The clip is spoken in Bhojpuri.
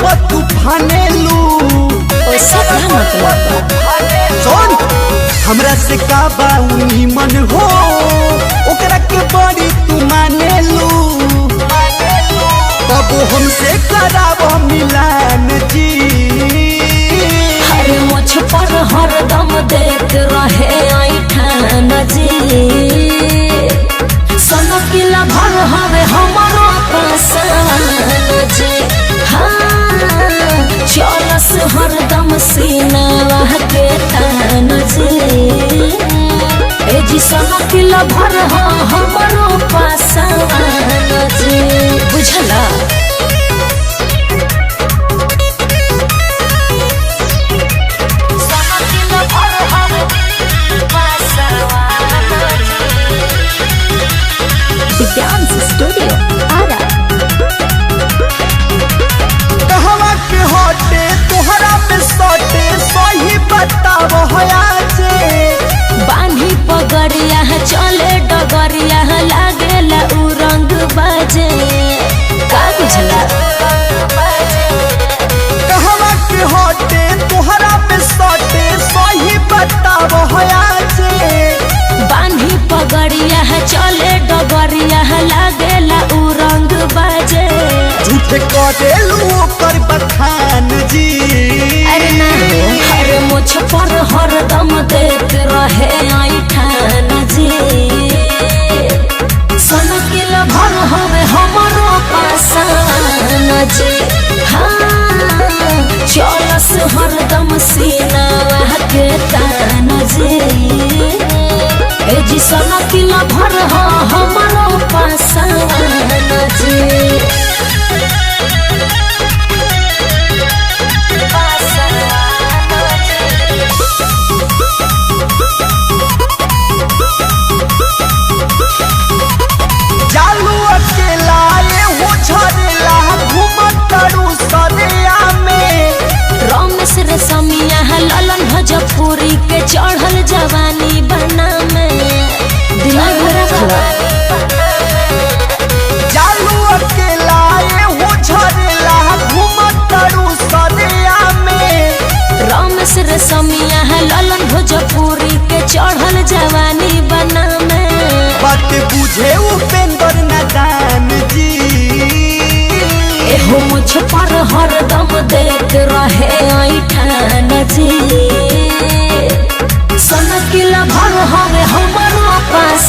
पर तू फानेलू ओसे का मतलब सुन हमरा से का बाउनी मन हो ओकरा के बड़ी तू मानेलू तब हमसे कराब मिलान जी हर मुझ पर हरदम देख रहे आई ठान जी सनकिला भर हवे हमारो पासान जी हाँ चलस हरदम सीना के तान जी ए जी सनकिला भर हमारो पासान जी बुझला डांस स्टूडियो आरा कहवा के होटे तोहरा में सोटे सही बताव होया जे बांधी पगड़िया चले डगरिया लागेला उ रंग बाजे का बुझला कहवा के होटे तोहरा में सोटे सही बताव होया जे बांधी पगड़िया चले डगरिया लागेला उ रंग बाजे झूठे करेलू ओकर बखान जी अरे ना हर मुझ पर हरदम देख रहे आई ठान जी सनकिल भर हवे हमारो पासान जी हाँ चलस हरदम सीना के तान जी ए जी सनकिल भर हमारो पासान जी चालू अकेला ये हो झरेला घूमत करू सरिया में रमेश रेशमिया ललन भोजपुरी के चढ़ल जवानी बना में दिमाग रखला चालू अकेला ये हो झरेला घूमत करू सरिया में रमेश रेशमिया ललन भोजपुरी के चढ़ल जवानी बना में बात बुझे उपेंद्र नादान जी एहो मुझ पर हरदम देख रहे आई ठान जी सनकिला भर हवे हमारो पास